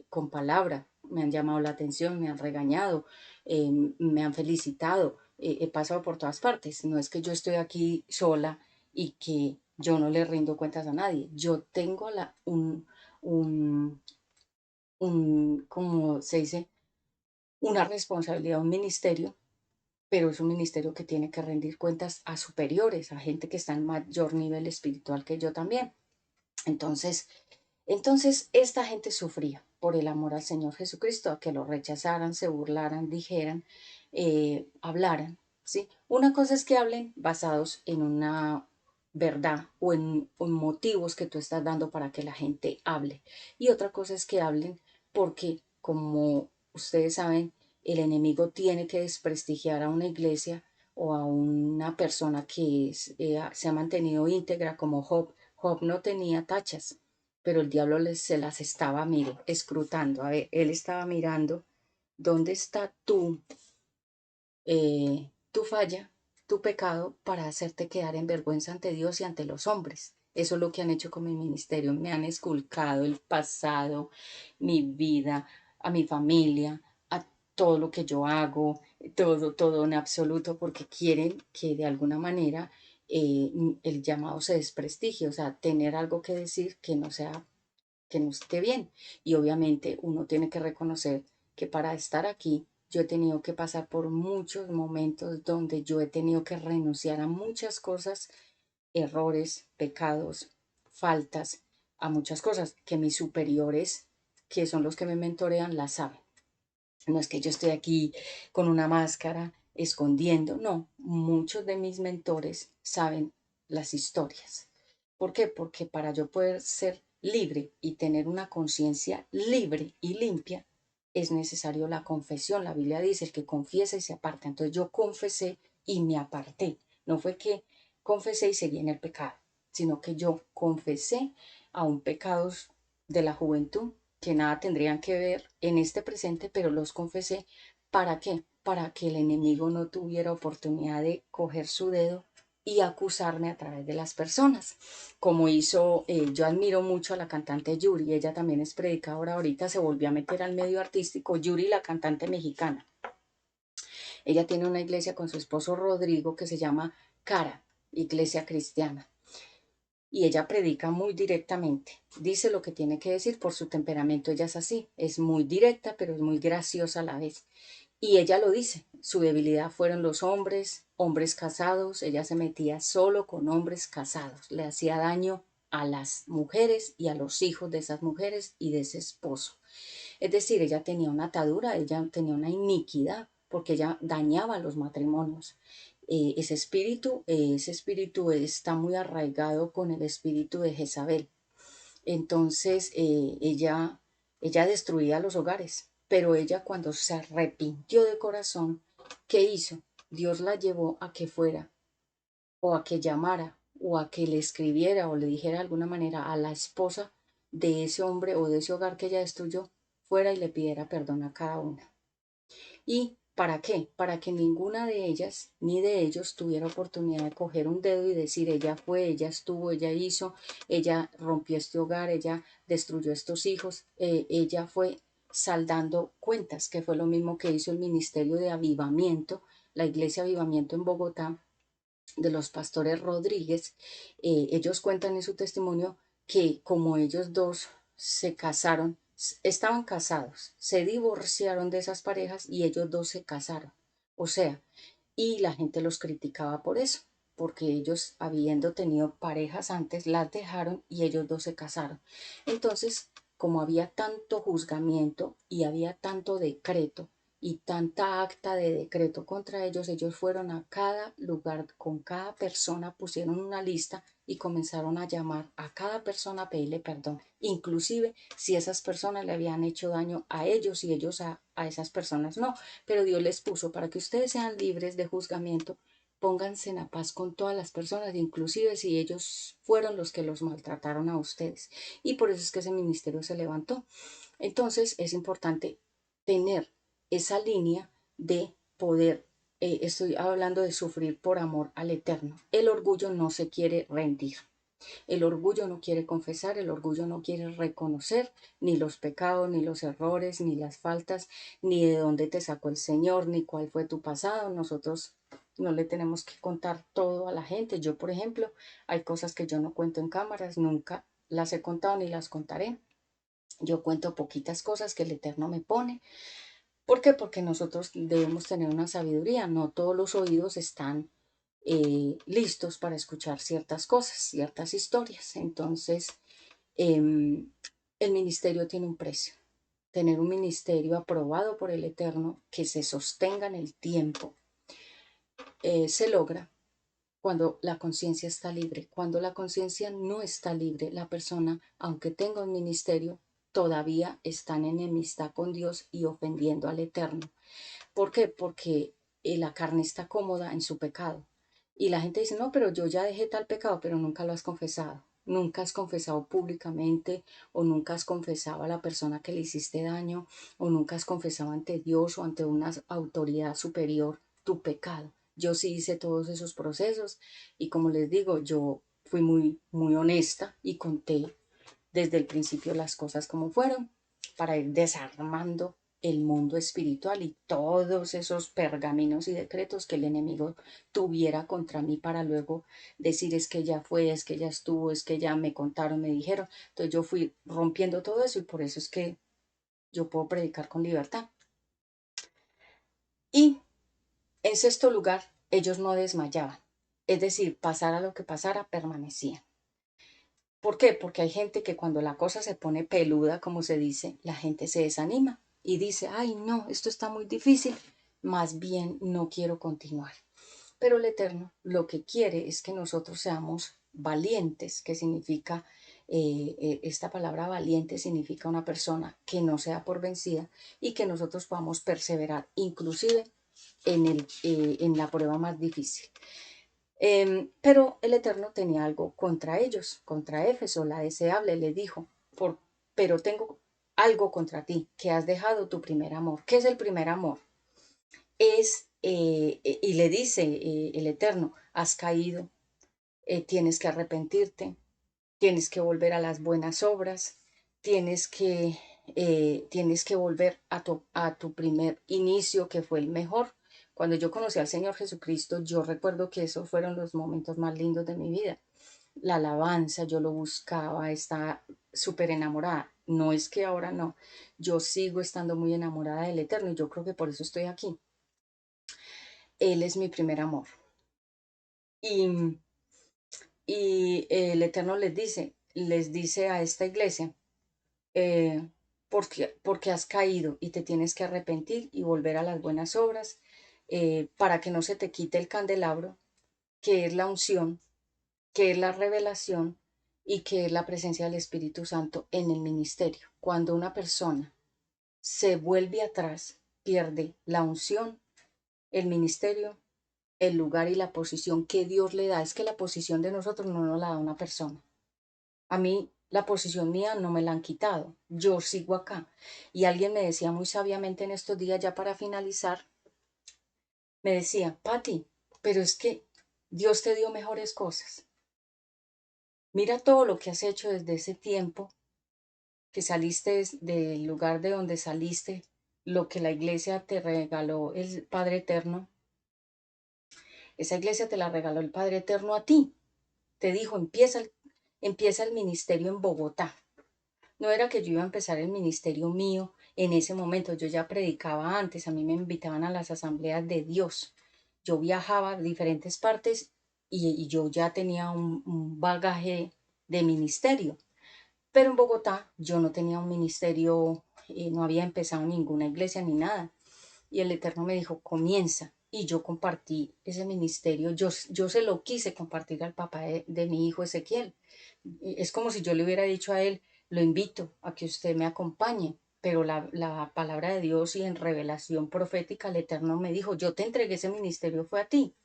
con palabra. Me han llamado la atención, me han regañado, me han felicitado. He pasado por todas partes. No es que yo estoy aquí sola y que yo no le rindo cuentas a nadie. Yo tengo un, como se dice, una responsabilidad, un ministerio, pero es un ministerio que tiene que rendir cuentas a superiores, a gente que está en mayor nivel espiritual que yo también. Entonces, esta gente sufría por el amor al Señor Jesucristo, a que lo rechazaran, se burlaran, dijeran, hablaran, ¿sí? Una cosa es que hablen basados en una verdad o en motivos que tú estás dando para que la gente hable. Y otra cosa es que hablen porque, como ustedes saben, el enemigo tiene que desprestigiar a una iglesia o a una persona que se ha mantenido íntegra, como Job. Job no tenía tachas, pero el diablo se las estaba, mire, escrutando. A ver, él estaba mirando dónde está tu falla, tu pecado, para hacerte quedar en vergüenza ante Dios y ante los hombres. Eso es lo que han hecho con mi ministerio. Me han esculcado el pasado, mi vida, a mi familia, a todo lo que yo hago, todo en absoluto, porque quieren que de alguna manera el llamado se desprestigie, o sea, tener algo que decir que no esté bien. Y obviamente uno tiene que reconocer que para estar aquí yo he tenido que pasar por muchos momentos donde yo he tenido que renunciar a muchas cosas, errores, pecados, faltas, a muchas cosas que mis superiores, que son los que me mentorean, las saben. No es que yo estoy aquí con una máscara escondiendo, no, muchos de mis mentores saben las historias. ¿Por qué? Porque para yo poder ser libre y tener una conciencia libre y limpia, es necesario la confesión. La Biblia dice, el que confiesa y se aparta. Entonces yo confesé y me aparté. No fue que confesé y seguí en el pecado, sino que yo confesé aún pecados de la juventud que nada tendrían que ver en este presente, pero los confesé. ¿Para qué? Para que el enemigo no tuviera oportunidad de coger su dedo y acusarme a través de las personas, como hizo, yo admiro mucho a la cantante Yuri. Ella también es predicadora, ahorita se volvió a meter al medio artístico. Yuri, la cantante mexicana, ella tiene una iglesia con su esposo Rodrigo que se llama Cara, Iglesia Cristiana, y ella predica muy directamente, dice lo que tiene que decir. Por su temperamento ella es así, es muy directa pero es muy graciosa a la vez. Y ella lo dice, su debilidad fueron los hombres, hombres casados. Ella se metía solo con hombres casados, le hacía daño a las mujeres y a los hijos de esas mujeres y de ese esposo. Es decir, ella tenía una atadura, ella tenía una iniquidad, porque ella dañaba los matrimonios. Ese espíritu está muy arraigado con el espíritu de Jezabel. Entonces ella destruía los hogares, pero ella, cuando se arrepintió de corazón, ¿qué hizo? Dios la llevó a que fuera, o a que llamara, o a que le escribiera o le dijera de alguna manera a la esposa de ese hombre o de ese hogar que ella destruyó, fuera y le pidiera perdón a cada una. Y ¿Para qué? Para que ninguna de ellas ni de ellos tuviera oportunidad de coger un dedo y decir, ella fue, ella estuvo, ella hizo, ella rompió este hogar, ella destruyó estos hijos, ella fue saldando cuentas, que fue lo mismo que hizo el Ministerio de Avivamiento, la Iglesia Avivamiento en Bogotá, de los pastores Rodríguez. Ellos cuentan en su testimonio que como ellos dos se casaron, estaban casados, se divorciaron de esas parejas y ellos dos se casaron. O sea, y la gente los criticaba por eso, porque ellos, habiendo tenido parejas antes, las dejaron y ellos dos se casaron. Entonces, como había tanto juzgamiento y había tanto decreto y tanta acta de decreto contra ellos, ellos fueron a cada lugar, con cada persona, pusieron una lista y comenzaron a llamar a cada persona a pedirle perdón, inclusive si esas personas le habían hecho daño a ellos y ellos a esas personas no. Pero Dios les puso para que ustedes sean libres de juzgamiento, pónganse en la paz con todas las personas, inclusive si ellos fueron los que los maltrataron a ustedes. Y por eso es que ese ministerio se levantó. Entonces es importante tener esa línea de poder, estoy hablando de sufrir por amor al Eterno. El orgullo no se quiere rendir. El orgullo no quiere confesar, el orgullo no quiere reconocer ni los pecados, ni los errores, ni las faltas, ni de dónde te sacó el Señor, ni cuál fue tu pasado. Nosotros no le tenemos que contar todo a la gente. Yo, por ejemplo, hay cosas que yo no cuento en cámaras, nunca las he contado ni las contaré. Yo cuento poquitas cosas que el Eterno me pone. ¿Por qué? Porque nosotros debemos tener una sabiduría. No todos los oídos están listos para escuchar ciertas cosas, ciertas historias. Entonces, em, el ministerio tiene un precio. Tener un ministerio aprobado por el Eterno que se sostenga en el tiempo se logra cuando la conciencia está libre. Cuando la conciencia no está libre, la persona, aunque tenga un ministerio, todavía está en enemistad con Dios y ofendiendo al Eterno. ¿Por qué? Porque la carne está cómoda en su pecado. Y la gente dice, no, pero yo ya dejé tal pecado, pero nunca lo has confesado. Nunca has confesado públicamente o nunca has confesado a la persona que le hiciste daño o nunca has confesado ante Dios o ante una autoridad superior tu pecado. Yo sí hice todos esos procesos y como les digo, yo fui muy honesta y conté desde el principio las cosas como fueron para ir desarmando el mundo espiritual y todos esos pergaminos y decretos que el enemigo tuviera contra mí para luego decir es que ya fue, es que ya estuvo, es que ya me contaron, me dijeron. Entonces yo fui rompiendo todo eso y por eso es que yo puedo predicar con libertad. Y en sexto lugar, ellos no desmayaban. Es decir, pasara lo que pasara, permanecían. ¿Por qué? Porque hay gente que cuando la cosa se pone peluda, como se dice, la gente se desanima y dice, ay, no, esto está muy difícil, más bien no quiero continuar. Pero el Eterno lo que quiere es que nosotros seamos valientes, que significa, esta palabra valiente significa una persona que no sea por vencida y que nosotros podamos perseverar, inclusive en la prueba más difícil. Pero el Eterno tenía algo contra ellos, contra Éfeso, la deseable, le dijo, pero tengo algo contra ti, que has dejado tu primer amor. ¿Qué es el primer amor? Y le dice el Eterno, has caído, tienes que arrepentirte, tienes que volver a las buenas obras, tienes que volver a tu primer inicio, que fue el mejor. Cuando yo conocí al Señor Jesucristo, yo recuerdo que esos fueron los momentos más lindos de mi vida. La alabanza, yo lo buscaba, estaba súper enamorada. No es que ahora no, yo sigo estando muy enamorada del Eterno y yo creo que por eso estoy aquí. Él es mi primer amor. Y, y el Eterno les dice a esta iglesia, porque has caído y te tienes que arrepentir y volver a las buenas obras, para que no se te quite el candelabro, que es la unción, que es la revelación y que es la presencia del Espíritu Santo en el ministerio. Cuando una persona se vuelve atrás, pierde la unción, el ministerio, el lugar y la posición que Dios le da. Es que la posición de nosotros no nos la da una persona. A mí la posición mía no me la han quitado. Yo sigo acá. Y alguien me decía muy sabiamente en estos días, ya para finalizar, me decía, Patti, pero es que Dios te dio mejores cosas. Mira todo lo que has hecho desde ese tiempo que saliste del lugar de donde saliste, lo que la iglesia te regaló el Padre Eterno. Esa iglesia te la regaló el Padre Eterno a ti. Te dijo, empieza el ministerio en Bogotá. No era que yo iba a empezar el ministerio mío en ese momento, yo ya predicaba antes, a mí me invitaban a las asambleas de Dios. Yo viajaba a diferentes partes y yo ya tenía un bagaje de ministerio. Pero en Bogotá yo no tenía un ministerio, no había empezado ninguna iglesia ni nada. Y el Eterno me dijo, comienza. Y yo compartí ese ministerio, yo se lo quise compartir al papá de mi hijo Ezequiel. Es como si yo le hubiera dicho a él, lo invito a que usted me acompañe. Pero la palabra de Dios y en revelación profética el Eterno me dijo, yo te entregué ese ministerio, fue a ti.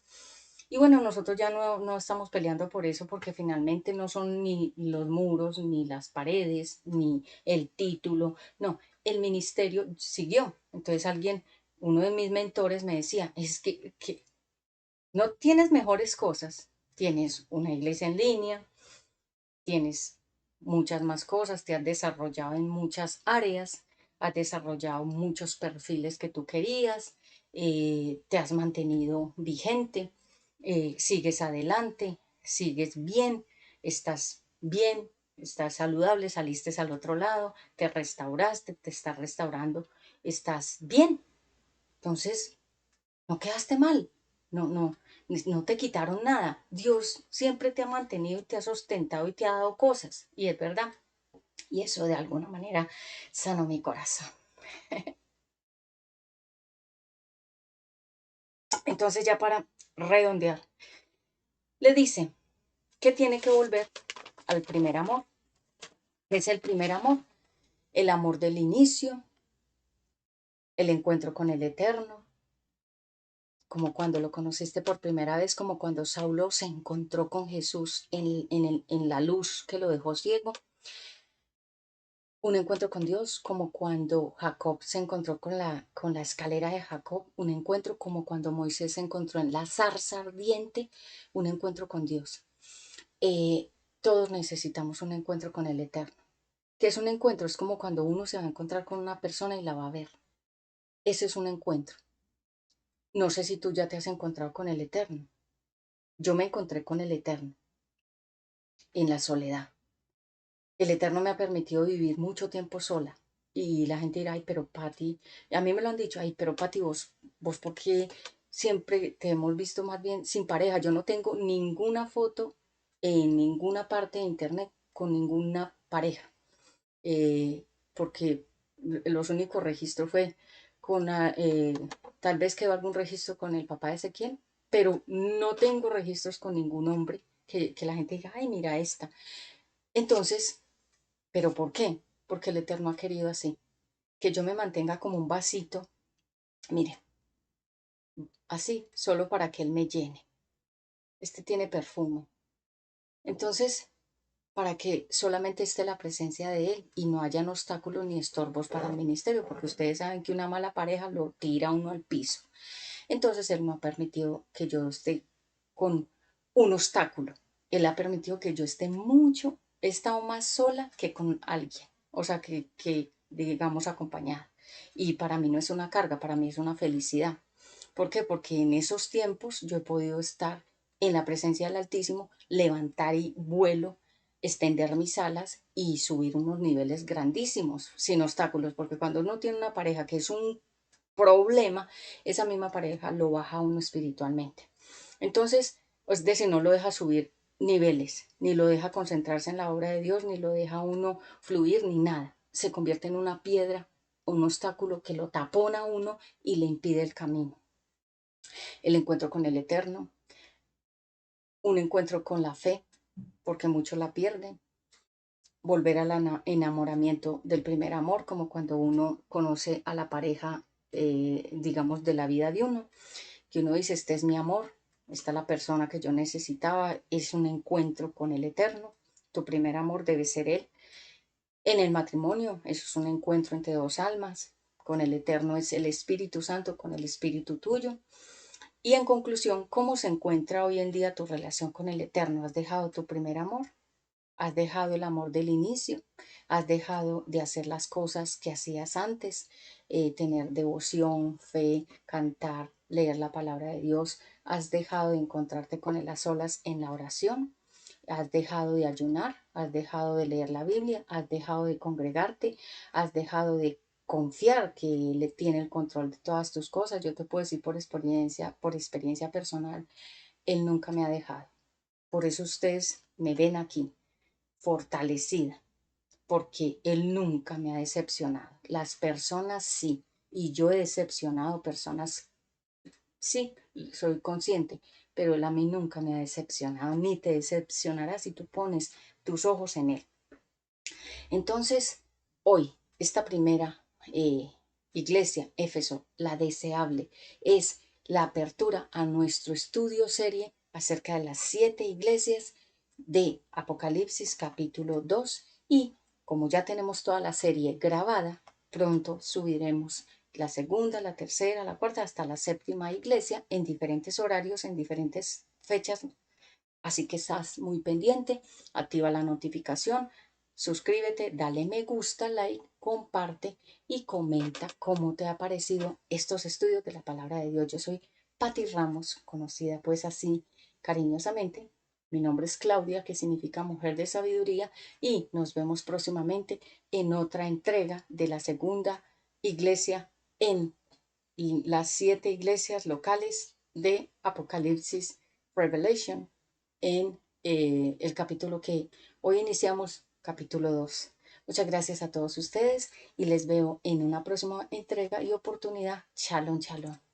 Y bueno, nosotros ya no estamos peleando por eso porque finalmente no son ni los muros, ni las paredes, ni el título, no, el ministerio siguió. Entonces uno de mis mentores me decía, es que no tienes mejores cosas, tienes una iglesia en línea, tienes muchas más cosas, te has desarrollado en muchas áreas, has desarrollado muchos perfiles que tú querías, te has mantenido vigente, sigues adelante, sigues bien, estás saludable, saliste al otro lado, te restauraste, te estás restaurando, estás bien. Entonces, no quedaste mal, no te quitaron nada. Dios siempre te ha mantenido, te ha sustentado y te ha dado cosas. Y es verdad. Y eso de alguna manera sanó mi corazón. Entonces ya para redondear, le dice que tiene que volver al primer amor. ¿Qué es el primer amor? El amor del inicio, el encuentro con el Eterno, como cuando lo conociste por primera vez, como cuando Saulo se encontró con Jesús en la luz que lo dejó ciego. Un encuentro con Dios, como cuando Jacob se encontró con la escalera de Jacob, un encuentro como cuando Moisés se encontró en la zarza ardiente, un encuentro con Dios. Todos necesitamos un encuentro con el Eterno. ¿Qué es un encuentro? Es como cuando uno se va a encontrar con una persona y la va a ver. Ese es un encuentro. No sé si tú ya te has encontrado con el Eterno. Yo me encontré con el Eterno en la soledad. El Eterno me ha permitido vivir mucho tiempo sola. Y la gente dirá, ay, pero Patti, a mí me lo han dicho, ay, pero Patti, vos, ¿por qué siempre te hemos visto más bien sin pareja? Yo no tengo ninguna foto en ninguna parte de internet con ninguna pareja, porque los únicos registros fue tal vez quedó algún registro con el papá de Ezequiel, pero no tengo registros con ningún hombre que la gente diga, ay, mira esta. Entonces, ¿pero por qué? Porque el Eterno ha querido así, que yo me mantenga como un vasito, mire, así, solo para que Él me llene. Este tiene perfume. Entonces, para que solamente esté la presencia de Él y no hayan obstáculos ni estorbos para el ministerio, porque ustedes saben que una mala pareja lo tira uno al piso. Entonces, Él no ha permitido que yo esté con un obstáculo. Él ha permitido que yo esté he estado más sola que con alguien, o sea, que digamos acompañada. Y para mí no es una carga, para mí es una felicidad. ¿Por qué? Porque en esos tiempos yo he podido estar en la presencia del Altísimo, levantar y vuelo, extender mis alas y subir unos niveles grandísimos, sin obstáculos, porque cuando uno tiene una pareja que es un problema, esa misma pareja lo baja a uno espiritualmente. Entonces, es decir, no lo deja subir niveles, ni lo deja concentrarse en la obra de Dios, ni lo deja uno fluir, ni nada. Se convierte en una piedra, un obstáculo que lo tapona a uno y le impide el camino. El encuentro con el Eterno, un encuentro con la fe, porque muchos la pierden, volver al enamoramiento del primer amor, como cuando uno conoce a la pareja, digamos, de la vida de uno, que uno dice, este es mi amor, esta es la persona que yo necesitaba, es un encuentro con el Eterno, tu primer amor debe ser Él. En el matrimonio, eso es un encuentro entre dos almas, con el Eterno es el Espíritu Santo, con el Espíritu tuyo. Y en conclusión, ¿cómo se encuentra hoy en día tu relación con el Eterno? ¿Has dejado tu primer amor? ¿Has dejado el amor del inicio? ¿Has dejado de hacer las cosas que hacías antes? Tener devoción, fe, cantar, leer la palabra de Dios. ¿Has dejado de encontrarte con él a solas en la oración? ¿Has dejado de ayunar? ¿Has dejado de leer la Biblia? ¿Has dejado de congregarte? ¿Has dejado de confiar que Él tiene el control de todas tus cosas? Yo te puedo decir por experiencia personal, Él nunca me ha dejado. Por eso ustedes me ven aquí, fortalecida, porque Él nunca me ha decepcionado. Las personas sí, y yo he decepcionado personas, sí, soy consciente, pero Él a mí nunca me ha decepcionado, ni te decepcionará si tú pones tus ojos en Él. Entonces, hoy, esta primera iglesia, Éfeso, la deseable, es la apertura a nuestro estudio serie acerca de las 7 iglesias de Apocalipsis capítulo 2 y como ya tenemos toda la serie grabada, pronto subiremos la segunda, la tercera, la cuarta, hasta la séptima iglesia en diferentes horarios, en diferentes fechas. Así que estás muy pendiente, activa la notificación, suscríbete, dale me gusta, like, comparte y comenta cómo te ha parecido estos estudios de la palabra de Dios. Yo soy Patti Ramos, conocida pues así cariñosamente. Mi nombre es Claudia, que significa mujer de sabiduría, y nos vemos próximamente en otra entrega de la segunda iglesia en las 7 iglesias locales de Apocalipsis Revelation en el capítulo que hoy iniciamos, capítulo 2. Muchas gracias a todos ustedes y les veo en una próxima entrega y oportunidad. Shalom, shalom.